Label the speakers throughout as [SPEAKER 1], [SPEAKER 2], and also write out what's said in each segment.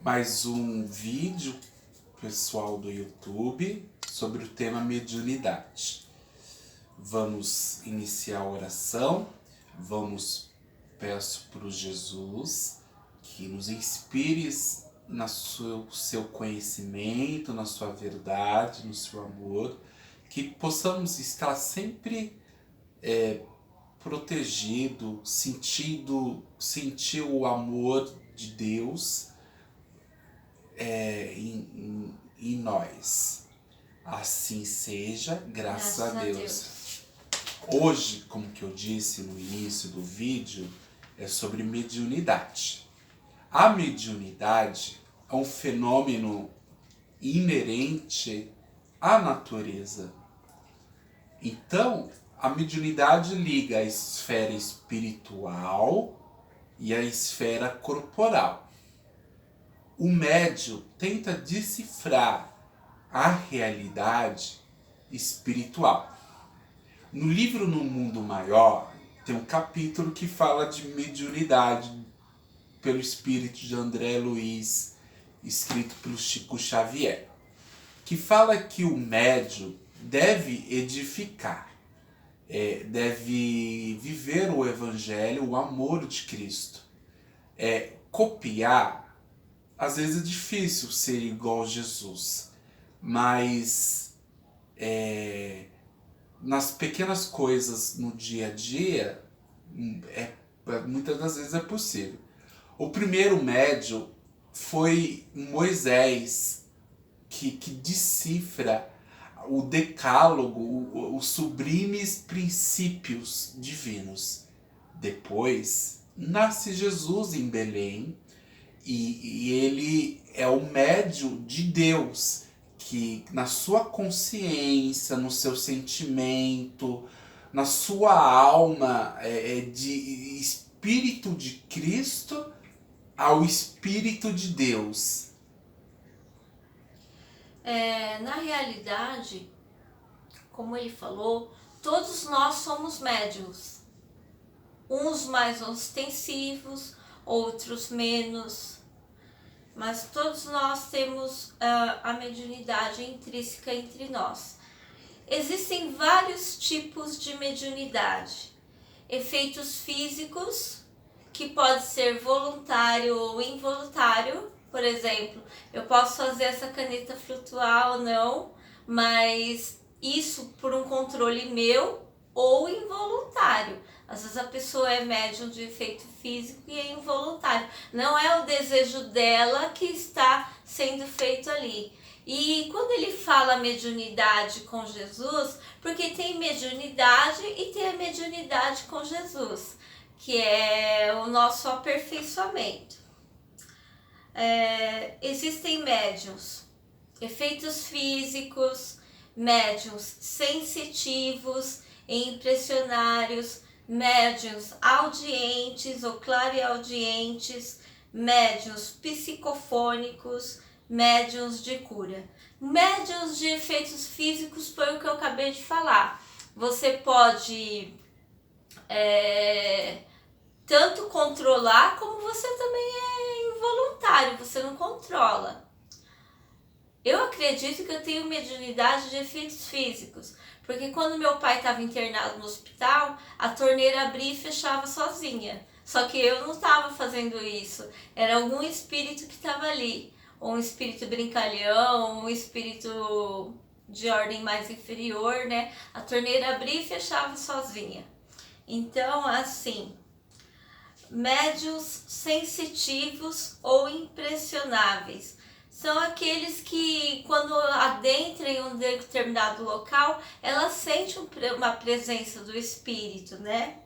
[SPEAKER 1] Mais um vídeo, pessoal do YouTube, sobre o tema mediunidade. Vamos iniciar a oração. Peço para o Jesus que nos inspire no seu conhecimento, na sua verdade, no seu amor, que possamos estar sempre protegido, sentir o amor de Deus em nós. Assim seja, graças a Deus. Hoje, como que eu disse no início do vídeo, é sobre mediunidade. A mediunidade é um fenômeno inerente à natureza. Então, a mediunidade liga a esfera espiritual e a esfera corporal. O médium tenta decifrar a realidade espiritual. No livro No Mundo Maior, tem um capítulo que fala de mediunidade pelo espírito de André Luiz, escrito pelo Chico Xavier, que fala que o médium deve edificar, deve viver o Evangelho, o amor de Cristo. Copiar, às vezes é difícil ser igual a Jesus, mas nas pequenas coisas no dia a dia, muitas das vezes é possível. O primeiro médium foi Moisés, que decifra o decálogo, os sublimes princípios divinos. Depois nasce Jesus em Belém, e ele é o médium de Deus, que na sua consciência, no seu sentimento, na sua alma de Espírito de Cristo ao Espírito de Deus.
[SPEAKER 2] Na realidade, como ele falou, todos nós somos médiuns. Uns mais ostensivos, outros menos. Mas todos nós temos a mediunidade intrínseca entre nós. Existem vários tipos de mediunidade. Efeitos físicos, que pode ser voluntário ou involuntário. Por exemplo, eu posso fazer essa caneta flutuar ou não, mas isso por um controle meu ou involuntário. Às vezes a pessoa é médium de efeito físico e é involuntário. Não é o desejo dela que está sendo feito ali. E quando ele fala mediunidade com Jesus, porque tem mediunidade e tem a mediunidade com Jesus, que é o nosso aperfeiçoamento. Existem médiuns, efeitos físicos, médiuns sensitivos e impressionários, médiuns audientes ou clareaudientes, médiuns psicofônicos, médiuns de cura. Médiuns de efeitos físicos foi o que eu acabei de falar. Você pode tanto controlar, como você também é involuntário, você não controla. Eu acredito que eu tenho mediunidade de efeitos físicos, porque quando meu pai estava internado no hospital, a torneira abria e fechava sozinha. Só que eu não estava fazendo isso, era algum espírito que estava ali, ou um espírito brincalhão, um espírito de ordem mais inferior, né? A torneira abria e fechava sozinha. Então, assim, médiuns sensitivos ou impressionáveis são aqueles que, quando adentram em um determinado local, ela sente uma presença do espírito, né?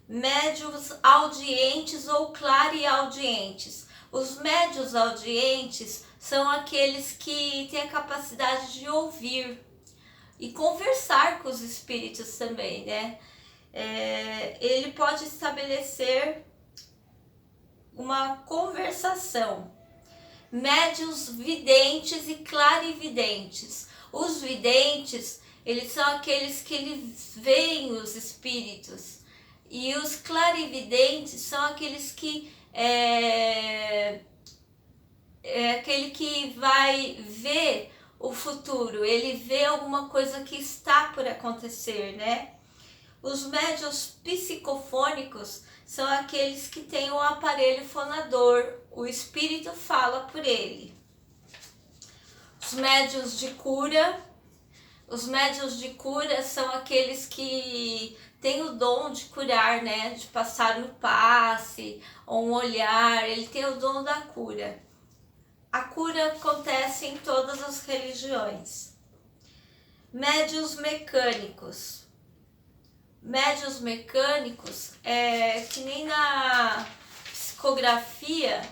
[SPEAKER 2] Médiuns audientes ou clareaudientes. Os médiuns audientes são aqueles que têm a capacidade de ouvir e conversar com os espíritos também, né? Ele pode estabelecer uma conversação. Médiuns videntes e clarividentes. Os videntes, eles são aqueles que eles veem os espíritos E os clarividentes são aqueles que aquele que vai ver o futuro, ele vê alguma coisa que está por acontecer, né? Os médiuns psicofônicos são aqueles que têm um aparelho fonador, o espírito fala por ele. Os médiuns de cura são aqueles que têm o dom de curar, né? De passar um passe ou um olhar, ele tem o dom da cura. A cura acontece em todas as religiões. Médiuns mecânicos. Médiuns mecânicos, que nem na psicografia,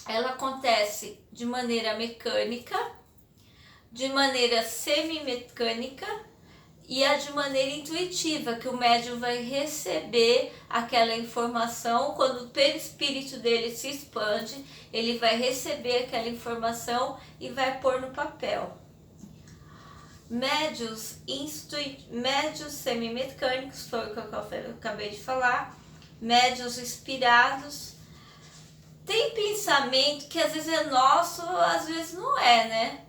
[SPEAKER 2] ela acontece de maneira mecânica, de maneira semimecânica e de maneira intuitiva, que o médium vai receber aquela informação quando o perispírito dele se expande, ele vai receber aquela informação e vai pôr no papel. Médios semimecânicos, foi o que eu acabei de falar. Médios inspirados. Tem pensamento que às vezes é nosso, às vezes não é, né?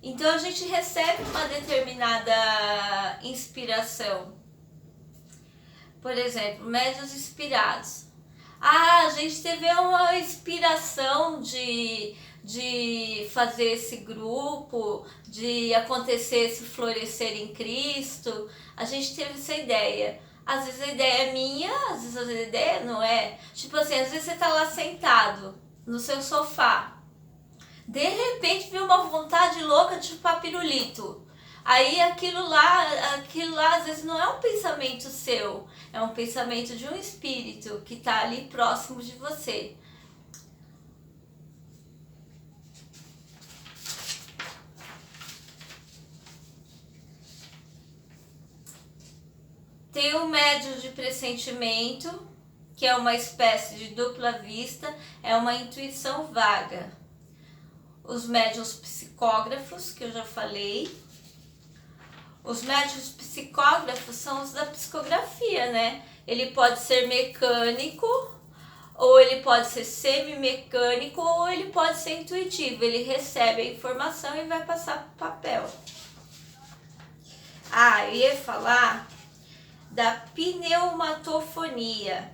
[SPEAKER 2] Então a gente recebe uma determinada inspiração. Por exemplo, médios inspirados. A gente teve uma inspiração de fazer esse grupo, de acontecer esse florescer em Cristo. A gente teve essa ideia. Às vezes a ideia é minha, às vezes a ideia não é. Tipo assim, às vezes você tá lá sentado no seu sofá. De repente veio uma vontade louca de chupar pirulito. Aí aquilo lá às vezes não é um pensamento seu, é um pensamento de um espírito que tá ali próximo de você. Tem o médium de pressentimento, que é uma espécie de dupla vista, é uma intuição vaga. Os médiuns psicógrafos, que eu já falei. Os médiuns psicógrafos são os da psicografia, né? Ele pode ser mecânico, ou ele pode ser semimecânico, ou ele pode ser intuitivo. Ele recebe a informação e vai passar para o papel. Eu ia falar da pneumatofonia.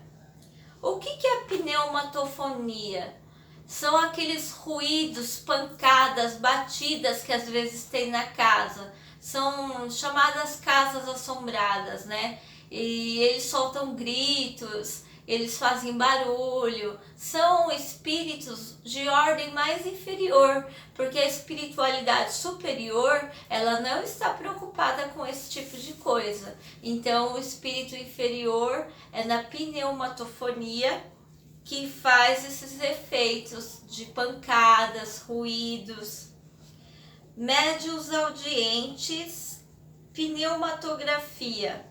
[SPEAKER 2] O que é a pneumatofonia? São aqueles ruídos, pancadas, batidas que às vezes tem na casa. São chamadas casas assombradas, né? E eles soltam gritos, eles fazem barulho. São espíritos de ordem mais inferior, porque a espiritualidade superior, ela não está preocupada com esse tipo de coisa. Então, o espírito inferior é na pneumatofonia que faz esses efeitos de pancadas, ruídos. Médiuns audientes, pneumatografia.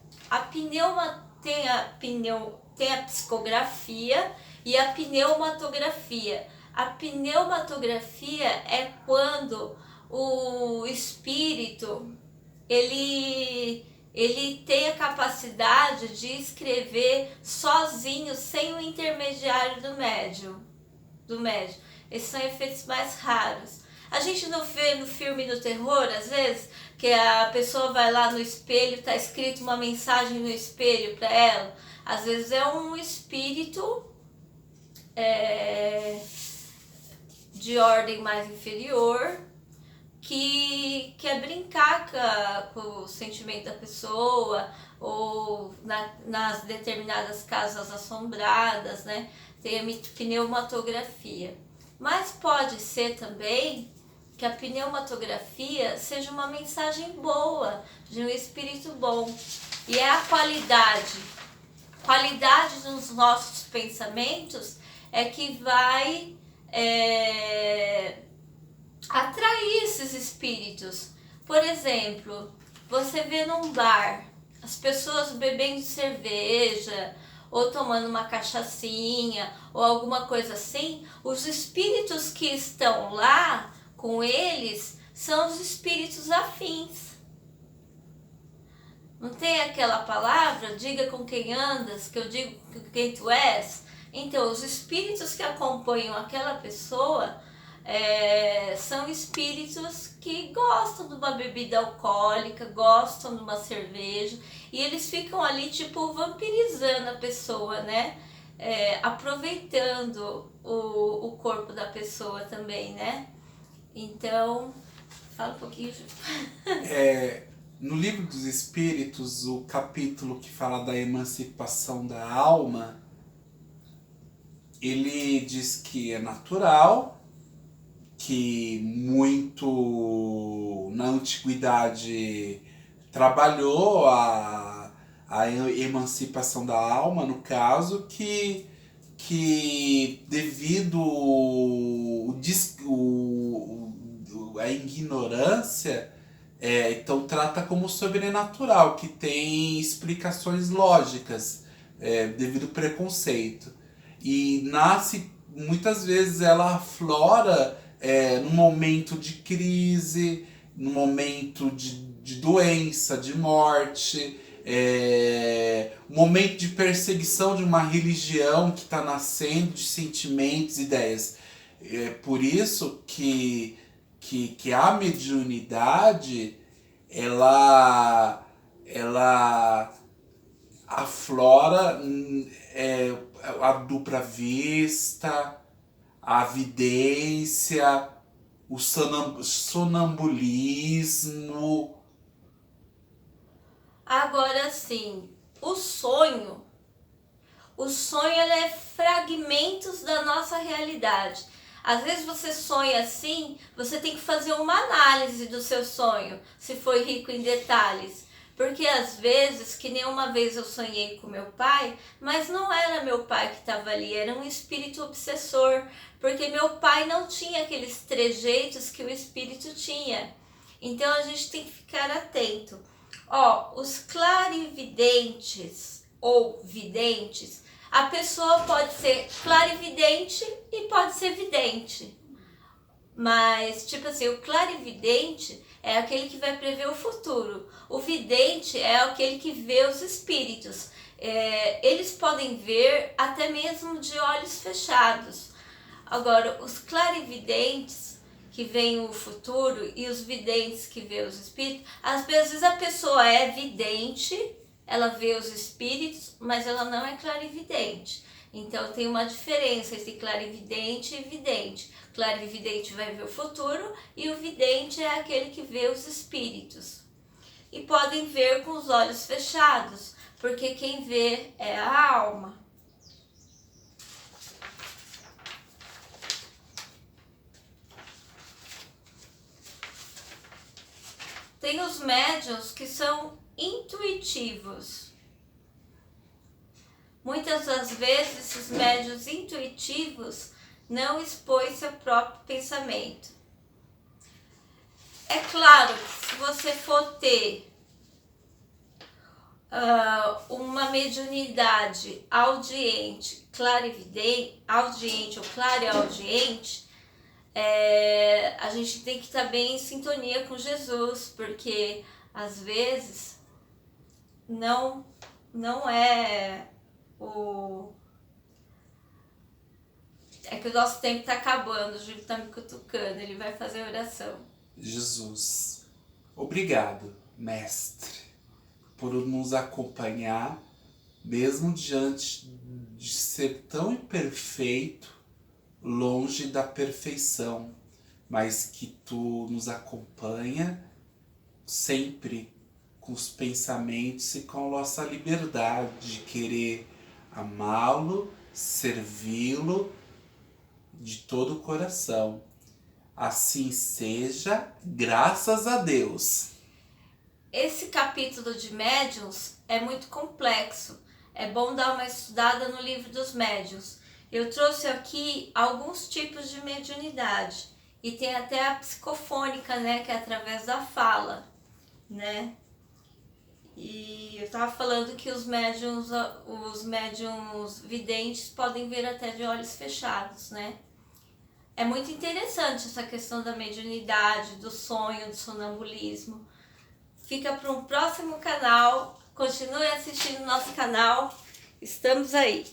[SPEAKER 2] Tem a psicografia e a pneumatografia. A pneumatografia é quando o espírito ele tem a capacidade de escrever sozinho, sem o intermediário do médium. Esses são efeitos mais raros. A gente não vê no filme do terror, às vezes, que a pessoa vai lá no espelho, tá escrito uma mensagem no espelho para ela. Às vezes é um espírito de ordem mais inferior que quer brincar com o sentimento da pessoa, ou nas determinadas casas assombradas, né? Tem a pneumatografia. Mas pode ser também que a pneumatografia seja uma mensagem boa, de um espírito bom. E é a qualidade dos nossos pensamentos é que vai atrair esses espíritos. Por exemplo, você vê num bar as pessoas bebendo cerveja ou tomando uma cachaçinha ou alguma coisa assim, os espíritos que estão lá com eles são os espíritos afins. Não tem aquela palavra, diga com quem andas, que eu digo quem tu és? Então, os espíritos que acompanham aquela pessoa são espíritos que gostam de uma bebida alcoólica, gostam de uma cerveja, e eles ficam ali, tipo, vampirizando a pessoa, né? Aproveitando o corpo da pessoa também, né? Então, fala um pouquinho, Ju.
[SPEAKER 1] No Livro dos Espíritos, o capítulo que fala da emancipação da alma, ele diz que é natural, que muito na antiguidade trabalhou a emancipação da alma, no caso, que devido a ignorância, então trata como sobrenatural, que tem explicações lógicas, devido ao preconceito. E nasce, muitas vezes ela aflora num momento de crise, num momento de doença, de morte, momento de perseguição de uma religião que está nascendo, de sentimentos, ideias. Por isso que a mediunidade ela aflora a dupla vista, a vidência, o sonambulismo.
[SPEAKER 2] Agora sim, o sonho ele é fragmentos da nossa realidade. Às vezes você sonha assim, você tem que fazer uma análise do seu sonho, se foi rico em detalhes. Porque às vezes, que nem uma vez eu sonhei com meu pai, mas não era meu pai que estava ali, era um espírito obsessor, porque meu pai não tinha aqueles trejeitos que o espírito tinha. Então a gente tem que ficar atento. Os clarividentes ou videntes, a pessoa pode ser clarividente e pode ser vidente. Mas, tipo assim, o clarividente é aquele que vai prever o futuro. O vidente é aquele que vê os espíritos. Eles podem ver até mesmo de olhos fechados. Agora, os clarividentes, que veem o futuro, e os videntes que vê os espíritos, às vezes a pessoa é vidente, ela vê os espíritos, mas ela não é clarividente. Então tem uma diferença entre clarividente e vidente. Clarividente vai ver o futuro e o vidente é aquele que vê os espíritos. E podem ver com os olhos fechados, porque quem vê é a alma. Tem os médiuns que são intuitivos. Muitas das vezes esses médiuns intuitivos não expõem seu próprio pensamento. É claro que se você for ter uma mediunidade audiente, clarividente, audiente ou clareaudiente, a gente tem que estar bem em sintonia com Jesus, porque às vezes não é o... É que o nosso tempo está acabando, o Júlio está me cutucando, ele vai fazer a oração.
[SPEAKER 1] Jesus, obrigado, Mestre, por nos acompanhar, mesmo diante de ser tão imperfeito, longe da perfeição, mas que tu nos acompanha sempre com os pensamentos e com a nossa liberdade de querer amá-lo, servi-lo de todo o coração. Assim seja, graças a Deus.
[SPEAKER 2] Esse capítulo de médiuns é muito complexo. É bom dar uma estudada no livro dos médiuns. Eu trouxe aqui alguns tipos de mediunidade. E tem até a psicofônica, né? Que é através da fala, né? E eu estava falando que os médiuns videntes podem ver até de olhos fechados, né? É muito interessante essa questão da mediunidade, do sonho, do sonambulismo. fica para um próximo canal. Continue assistindo nosso canal. Estamos aí.